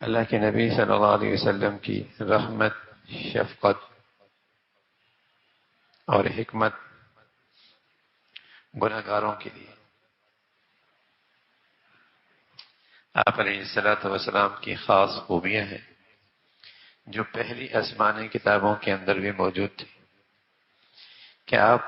اللہ کے نبی صلی اللہ علیہ وسلم کی رحمت، شفقت اور حکمت گناہگاروں کے لیے۔ آپ علیہ الصلوۃ والسلام کی خاص خوبیاں ہیں جو پہلی آسمانی کتابوں کے اندر بھی موجود تھی، کہ آپ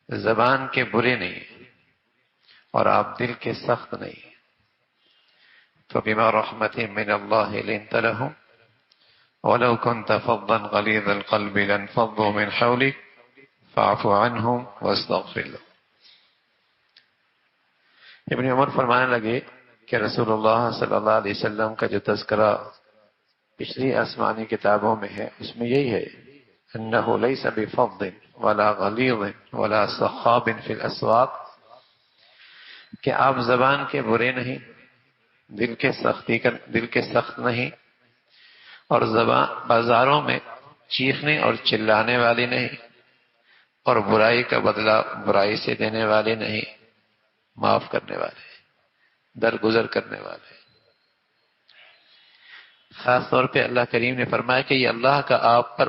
زبان کے برے نہیں ہیں اور آپ دل کے سخت نہیں ہیں۔ فَبِمَا رَحْمَةٍ مِّنَ اللَّهِ لِنتَ لَهُمْ وَلَوْ كُنْتَ فَظًّا غَلِيظَ الْقَلْبِ لَانفَضُّوا مِنْ حَوْلِكَ فَاعْفُ عَنْهُمْ وَاسْتَغْفِرْ لَهُمْ۔ ابن عمر فرمانے لگے کہ رسول اللہ صلی اللہ علیہ وسلم کا جو تذکرہ پچھلی آسمانی کتابوں میں ہے، اس میں یہی ہے، انہ لیس بفظ ولا غلیظ ولا صخاب فی الاسواق، کہ آپ زبان کے برے نہیں، دل کے سخت نہیں، اور زبان بازاروں میں چیخنے اور چلانے والی نہیں، اور برائی کا بدلہ برائی سے دینے والے نہیں، معاف کرنے والے، درگزر کرنے والے۔ خاص طور پہ اللہ کریم نے فرمایا کہ یہ اللہ کا آپ پر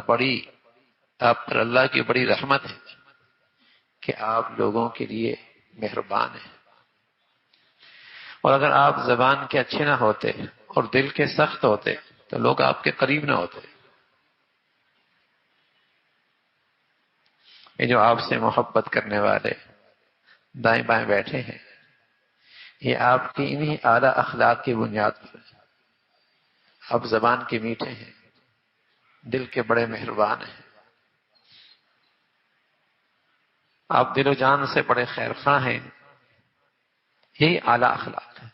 اللہ کی بڑی رحمت ہے کہ آپ لوگوں کے لیے مہربان ہیں۔ اور اگر آپ زبان کے اچھے نہ ہوتے اور دل کے سخت ہوتے تو لوگ آپ کے قریب نہ ہوتے۔ یہ جو آپ سے محبت کرنے والے دائیں بائیں بیٹھے ہیں، یہ آپ کی انہی اعلیٰ اخلاق کی بنیاد پر ہے۔ آپ زبان کے میٹھے ہیں، دل کے بڑے مہربان ہیں، آپ دل و جان سے بڑے خیر خواہ ہیں، یہی اعلیٰ اخلاق ہے۔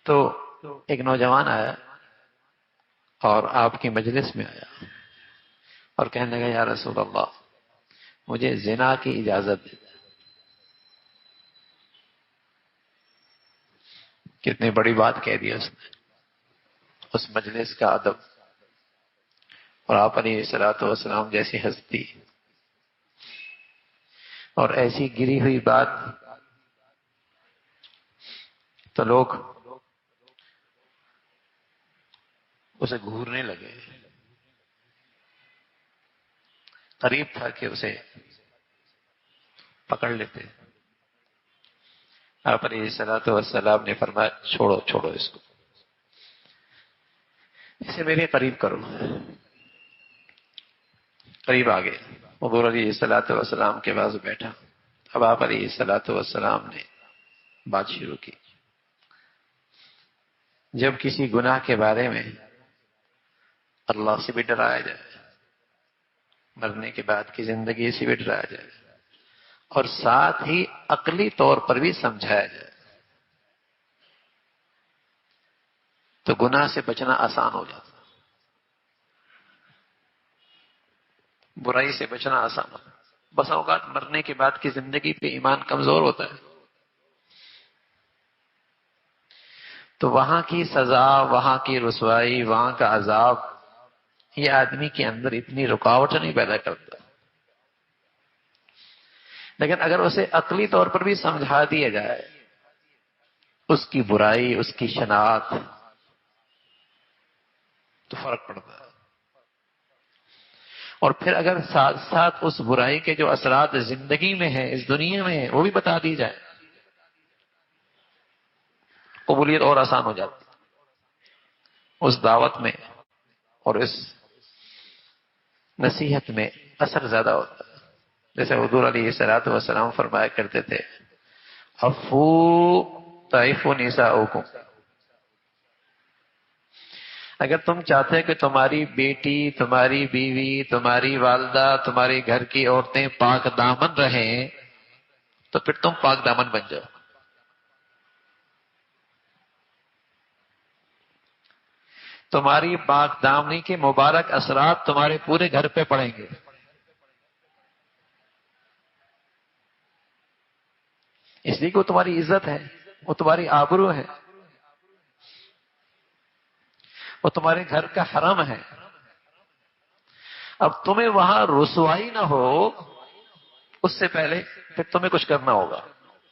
تو ایک نوجوان آیا اور آپ کی مجلس میں آیا اور کہنے لگا، یا رسول اللہ، مجھے زنا کی اجازت دے۔ کتنی بڑی بات کہہ دی اس نے، اس مجلس کا ادب، اور آپ علیہ الصلوۃ والسلام جیسی ہستی اور ایسی گری ہوئی بات، تو لوگ اسے گھورنے لگے۔ قریب تھا کہ اسے پکڑ لیتے۔ آپ علیہ الصلوۃ والسلام نے فرمایا، چھوڑو اس کو، اسے میرے قریب کرو۔ قریب آ گئے، حضور علیہ الصلوۃ والسلام کے پاس بیٹھا۔ اب آپ علیہ الصلوۃ والسلام نے بات شروع کی۔ جب کسی گناہ کے بارے میں اللہ سے بھی ڈرایا جائے، مرنے کے بعد کی زندگی سے بھی ڈرایا جائے، اور ساتھ ہی عقلی طور پر بھی سمجھایا جائے، تو گناہ سے بچنا آسان ہو جاتا، برائی سے بچنا آسان ہوتا۔ بس اوقات مرنے کے بعد کی زندگی پہ ایمان کمزور ہوتا ہے، تو وہاں کی سزا، وہاں کی رسوائی، وہاں کا عذاب، یہ آدمی کے اندر اتنی رکاوٹ نہیں پیدا کرتا۔ لیکن اگر اسے عقلی طور پر بھی سمجھا دیا جائے، اس کی برائی، اس کی شناخت، تو فرق پڑتا ہے۔ اور پھر اگر ساتھ ساتھ اس برائی کے جو اثرات زندگی میں ہیں، اس دنیا میں ہیں، وہ بھی بتا دی جائے، قبولیت اور آسان ہو جاتی، اس دعوت میں اور اس نصیحت میں اثر زیادہ ہوتا ہے۔ جیسے حضور علیہ الصلوۃ والسلام فرمایا کرتے تھے، عفو تعفو نساؤکم، اگر تم چاہتے کہ تمہاری بیٹی، تمہاری بیوی، تمہاری والدہ، تمہارے گھر کی عورتیں پاک دامن رہیں، تو پھر تم پاک دامن بن جاؤ۔ تمہاری پاک دامنی کے مبارک اثرات تمہارے پورے گھر پہ پڑیں گے۔ اس لیے کہ وہ تمہاری عزت ہے، وہ تمہاری آبرو ہے، وہ تمہارے گھر کا حرم ہے۔ اب تمہیں وہاں رسوائی نہ ہو، اس سے پہلے پھر تمہیں کچھ کرنا ہوگا،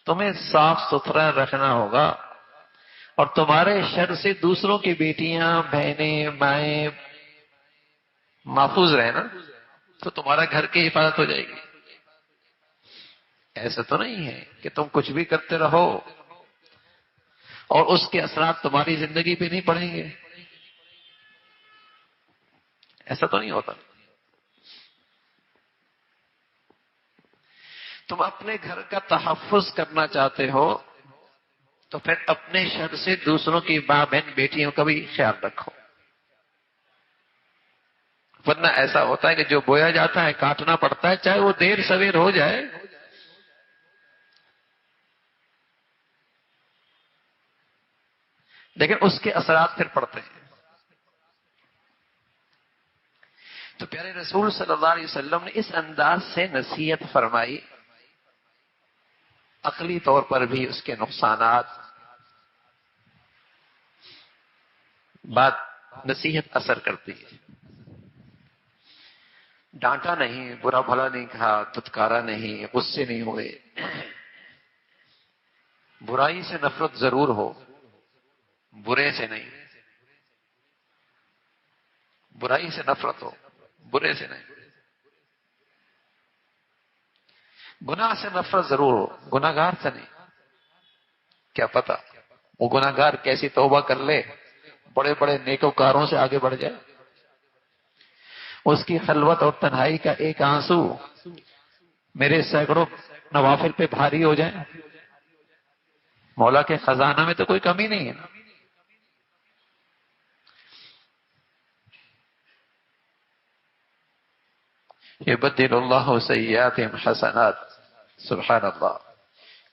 تمہیں صاف ستھرا رکھنا ہوگا، اور تمہارے شر سے دوسروں کی بیٹیاں، بہنیں، مائیں محفوظ رہے نا، تو تمہارا گھر کی حفاظت ہو جائے گی۔ ایسا تو نہیں ہے کہ تم کچھ بھی کرتے رہو اور اس کے اثرات تمہاری زندگی پہ نہیں پڑیں گے، ایسا تو نہیں ہوتا۔ تم اپنے گھر کا تحفظ کرنا چاہتے ہو تو پھر اپنے شر سے دوسروں کی ماں، بہن، بیٹیوں کا بھی خیال رکھو، ورنہ ایسا ہوتا ہے کہ جو بویا جاتا ہے کاٹنا پڑتا ہے، چاہے وہ دیر سویر ہو جائے۔ لیکن اس کے اثرات پھر پڑتے ہیں۔ تو پیارے رسول صلی اللہ علیہ وسلم نے اس انداز سے نصیحت فرمائی، عقلی طور پر بھی اس کے نقصانات، بات نصیحت اثر کرتی ہے۔ ڈانٹا نہیں، برا بھلا نہیں کہا، دھتکارا نہیں، غصے نہیں ہوئے، برائی سے نفرت ضرور ہو، برے سے نہیں، برائی سے نفرت ہو، برے سے نہیں۔ گناہ سے نفرت ضرور ہو، گناہگار سے نہیں۔ کیا پتا وہ گناہگار کیسی توبہ کر لے، بڑے بڑے نیکوکاروں سے آگے بڑھ جائے، اس کی خلوت اور تنہائی کا ایک آنسو میرے سینکڑوں نوافل پہ بھاری ہو جائے۔ مولا کے خزانہ میں تو کوئی کمی نہیں ہے نا۔ یبدل اللہ سیئاتہم حسنات، سبحان اللہ۔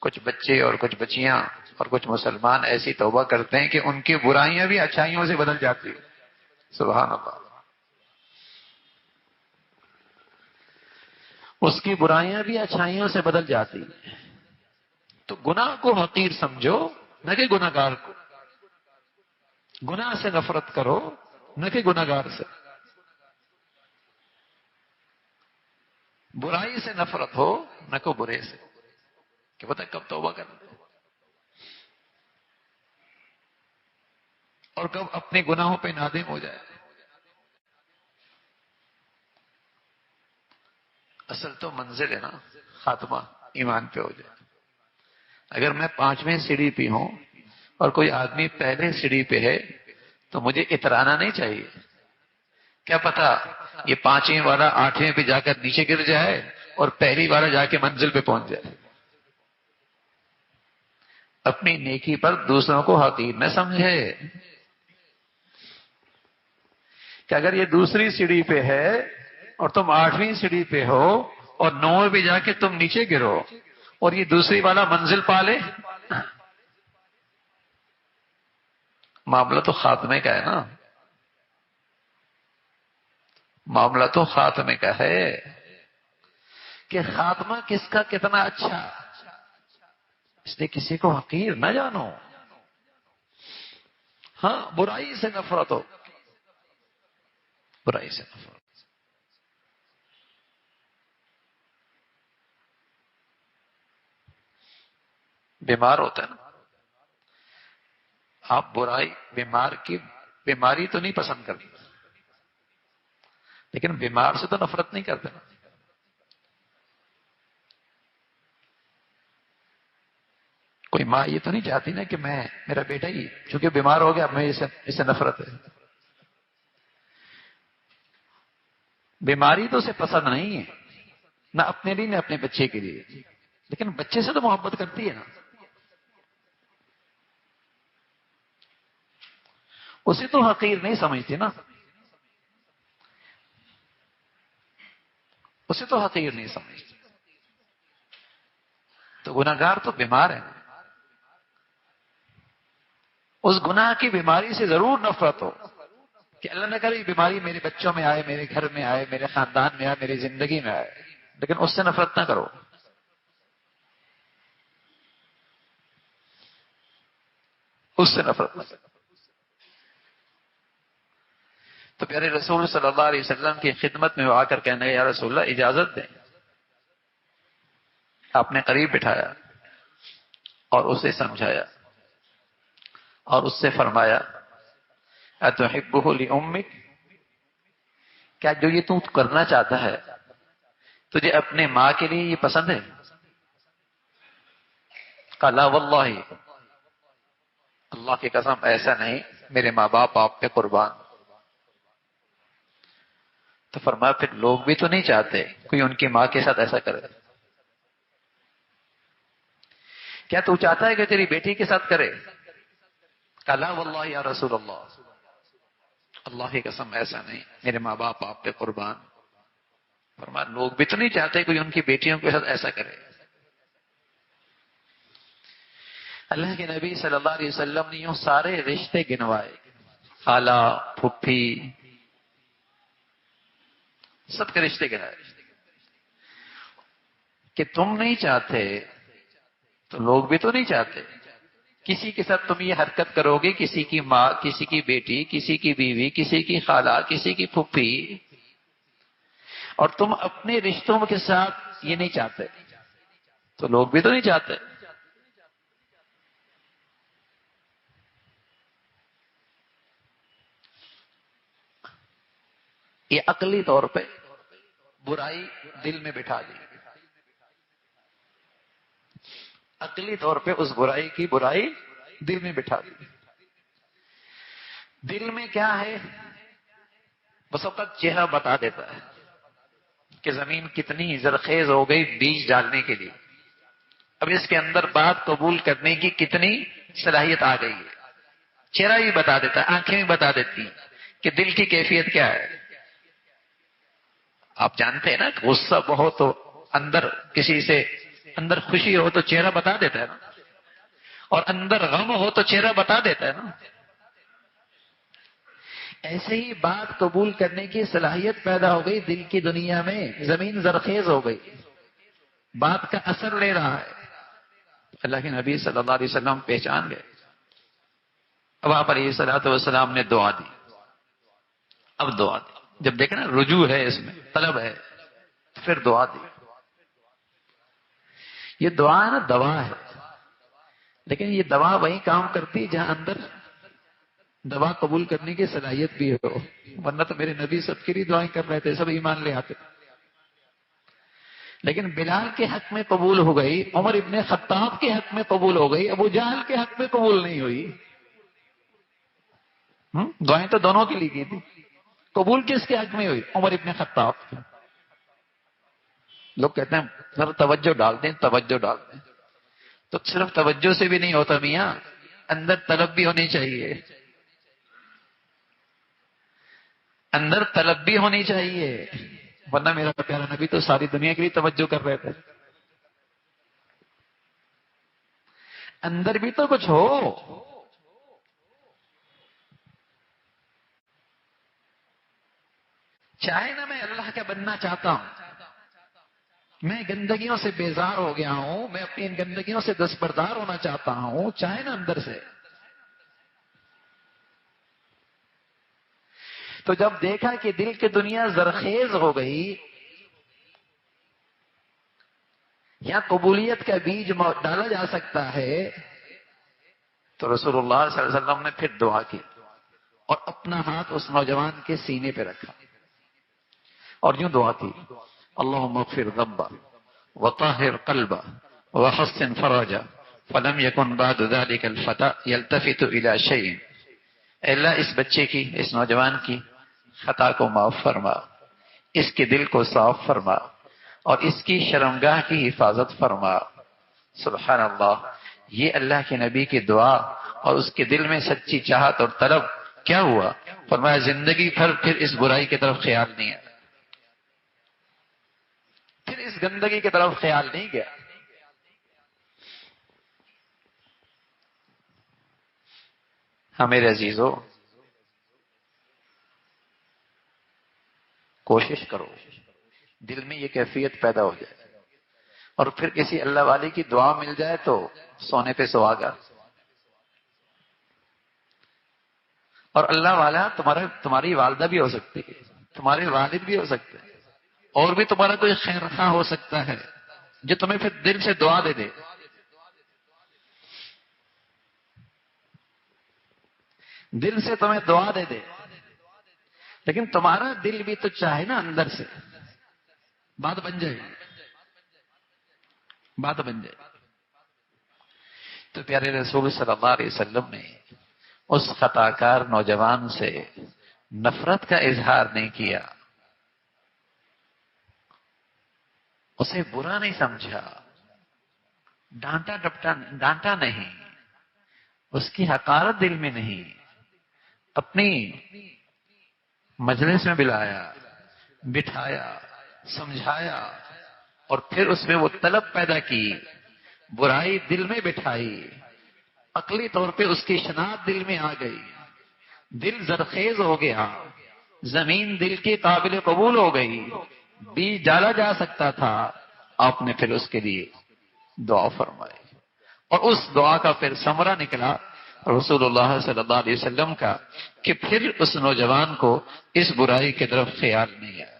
کچھ بچے اور کچھ بچیاں اور کچھ مسلمان ایسی توبہ کرتے ہیں کہ ان کی برائیاں بھی اچھائیوں سے بدل جاتی ہیں، سبحان اللہ۔ اس کی برائیاں بھی اچھائیوں سے بدل جاتی ہیں۔ تو گناہ کو حقیر سمجھو، نہ کہ گناہگار کو۔ گناہ سے نفرت کرو، نہ کہ گناہگار سے۔ برائی سے نفرت ہو، نہ کو برے سے، کہ پتہ کب توبہ کرنا اور کب اپنے گناہوں پہ نادم ہو جائے۔ اصل تو منزل ہے نا، خاتمہ ایمان پہ ہو جائے۔ اگر میں 5ویں سیڑھی پہ ہوں اور کوئی آدمی پہلے سیڑھی پہ ہے تو مجھے اترانا نہیں چاہیے۔ کیا پتا یہ 5ویں والا 8ویں پہ جا کر نیچے گر جائے اور پہلی والا جا کے منزل پہ پہنچ جائے۔ اپنی نیکی پر دوسروں کو حقیر نہ سمجھے کہ اگر یہ دوسری سیڑھی پہ ہے اور تم 8ویں سیڑھی پہ ہو اور 9ویں پہ جا کے تم نیچے گرو اور یہ دوسری والا منزل پا لے، معاملہ تو خاتمے کا ہے نا، معاملہ تو خاتمے کا ہے کہ خاتمہ کس کا کتنا اچھا، اس لیے کسی کو حقیر نہ جانو۔ ہاں، برائی سے نفرت ہو، برائی سے نفرت۔ بیمار ہوتا ہے نا، آپ برائی، بیمار کی بیماری تو نہیں پسند کرتے، لیکن بیمار سے تو نفرت نہیں کرتے نا۔ کوئی ماں یہ تو نہیں چاہتی نا کہ میرا بیٹا ہی چونکہ بیمار ہو گیا میں اسے نفرت ہے۔ بیماری تو اسے پسند نہیں ہے، نہ اپنے لیے نہ اپنے بچے کے لیے، لیکن بچے سے تو محبت کرتی ہے نا، اسے تو حقیر نہیں سمجھتی نا، اسے تو حقیر نہیں سمجھتی۔ تو گناہگار تو بیمار ہے، اس گناہ کی بیماری سے ضرور نفرت ہو کہ اللہ نہ کرے یہ بیماری میرے بچوں میں آئے، میرے گھر میں آئے، میرے خاندان میں آئے، میری زندگی میں آئے، لیکن اس سے نفرت نہ کرو، اس سے نفرت نہ کرو۔ تو پیارے رسول صلی اللہ علیہ وسلم کی خدمت میں وہ آ کر کہنے لگے یا رسول اللہ اجازت دیں۔ آپ نے قریب بٹھایا اور اسے سمجھایا اور اس سے فرمایا اتحبہ لامک، کیا جو یہ تو کرنا چاہتا ہے تجھے اپنے ماں کے لیے یہ پسند ہے؟ قال لا واللہ، اللہ کی قسم ایسا نہیں، میرے ماں باپ آپ پہ قربان۔ تو فرمایا پھر لوگ بھی تو نہیں چاہتے کوئی ان کی ماں کے ساتھ ایسا کرے، کیا تو چاہتا ہے کہ تیری بیٹی کے ساتھ کرے؟ قال لا واللہ یا رسول اللہ، اللہ کی قسم ایسا نہیں، میرے ماں باپ آپ پہ قربان۔ فرمایا لوگ بھی تو نہیں چاہتے کوئی ان کی بیٹیوں کے ساتھ ایسا کرے۔ اللہ کے نبی صلی اللہ علیہ وسلم نے یوں سارے رشتے گنوائے، خالہ، پھپھی، سب کے رشتے گنوائے کہ تم نہیں چاہتے تو لوگ بھی تو نہیں چاہتے، کسی کے ساتھ تم یہ حرکت کرو گے، کسی کی ماں، کسی کی بیٹی، کسی کی بیوی، کسی کی خالہ، کسی کی پھپھی، اور تم اپنے رشتوں کے ساتھ یہ نہیں چاہتے تو لوگ بھی تو نہیں چاہتے۔ یہ عقلی طور پہ برائی دل میں بٹھا دی، عقلی طور پہ اس برائی کی برائی دل میں بٹھا دی۔ دل میں کیا ہے بس وقت چہرہ بتا دیتا ہے کہ زمین کتنی زرخیز ہو گئی بیج ڈالنے کے لیے، اب اس کے اندر بات قبول کرنے کی کتنی صلاحیت آ گئی ہے، چہرہ بھی بتا دیتا ہے، آنکھیں بھی بتا دیتی ہیں کہ دل کی کیفیت کیا ہے۔ آپ جانتے ہیں نا غصہ بہت ہو، اندر کسی سے اندر خوشی ہو تو چہرہ بتا دیتا ہے نا، اور اندر غم ہو تو چہرہ بتا دیتا ہے نا۔ ایسے ہی بات قبول کرنے کی صلاحیت پیدا ہو گئی دل کی دنیا میں، زمین زرخیز ہو گئی، بات کا اثر لے رہا ہے۔ اللہ کے نبی صلی اللہ علیہ وسلم پہچان گئے۔ اب آپ علیہ الصلوۃ والسلام نے دعا دی، اب دعا دی، جب دیکھیں نا رجوع ہے، اس میں طلب ہے، تو پھر دعا دی۔ یہ دعا ہے نا، دوا ہے، لیکن یہ دوا وہی کام کرتی جہاں اندر دوا قبول کرنے کی صلاحیت بھی ہو، ورنہ تو میرے نبی سب کے لیے دعائیں کر رہے تھے، سب ایمان لے آتے، لیکن بلال کے حق میں قبول ہو گئی، عمر ابن خطاب کے حق میں قبول ہو گئی، ابو جہل کے حق میں قبول نہیں ہوئی۔ دعائیں تو دونوں کے لیے کی تھی، قبول کس کے حق میں ہوئی؟ عمر ابن خطاب۔ لوگ کہتے ہیں ذرا توجہ ڈال دیں، توجہ ڈال دیں، تو صرف توجہ سے بھی نہیں ہوتا میاں، اندر طلب بھی ہونی چاہیے، اندر طلب بھی ہونی چاہیے، ورنہ میرا پیارا نبی تو ساری دنیا کے لیے توجہ کر رہے تھے۔ اندر بھی تو کچھ ہو۔ چاہے نا میں اللہ کا بننا چاہتا ہوں، میں گندگیوں سے بیزار ہو گیا ہوں، میں اپنی ان گندگیوں سے دستبردار ہونا چاہتا ہوں، چاہے نا اندر سے، تو جب دیکھا کہ دل کی دنیا زرخیز ہو گئی، یہاں قبولیت کا بیج ڈالا جا سکتا ہے، تو رسول اللہ صلی اللہ علیہ وسلم نے پھر دعا کی اور اپنا ہاتھ اس نوجوان کے سینے پہ رکھا اور یوں دعا کی، اللہم اغفر ذنبہ وطہر قلبہ وحسن فرجہ فلم یکن بعد ذلك الفتى یلتفت الى شیء۔ اے اللہ اس بچے کی، اس نوجوان کی خطا کو معاف فرما، اس کے دل کو صاف فرما اور اس کی شرمگاہ کی حفاظت فرما۔ سبحان اللہ، یہ اللہ کے نبی کی دعا اور اس کے دل میں سچی چاہت اور طلب، کیا ہوا؟ فرمایا زندگی بھر پھر اس برائی کی طرف خیال نہیں آیا، پھر اس گندگی کی طرف خیال نہیں گیا۔ ہاں میرے عزیزو، کوشش کرو دل میں یہ کیفیت پیدا ہو جائے، اور پھر کسی اللہ والی کی دعا مل جائے تو سونے پہ سہاگا۔ اور اللہ والا تمہاری والدہ بھی ہو سکتی ہے، تمہارے والد بھی ہو سکتے ہیں، اور بھی تمہارا کوئی خیر خواہ ہو سکتا ہے جو تمہیں پھر دل سے دعا دے دے۔ دل سے تمہیں دعا دے دے، لیکن تمہارا دل بھی تو چاہے نا اندر سے، بات بن جائے، بات بن جائے۔ تو پیارے رسول صلی اللہ علیہ وسلم نے اس خطا کار نوجوان سے نفرت کا اظہار نہیں کیا، اسے برا نہیں سمجھا، ڈانٹا نہیں، اس کی حقارت دل میں نہیں، اپنی مجلس میں بلایا، بٹھایا، سمجھایا، اور پھر اس میں وہ طلب پیدا کی، برائی دل میں بٹھائی، عقلی طور پہ اس کی شناخت دل میں آ گئی، دل زرخیز ہو گیا، زمین دل کی قابل قبول ہو گئی، بیج ڈالا جا سکتا تھا، آپ نے پھر اس کے لیے دعا فرمائی، اور اس دعا کا پھر ثمرہ نکلا رسول اللہ صلی اللہ علیہ وسلم کا کہ پھر اس نوجوان کو اس برائی کی طرف خیال نہیں آیا۔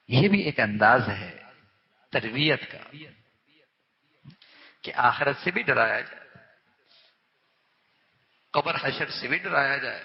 یہ بھی ایک انداز ہے تربیت کا کہ آخرت سے بھی ڈرایا جائے، قبر حشر سے بھی ڈرایا جائے،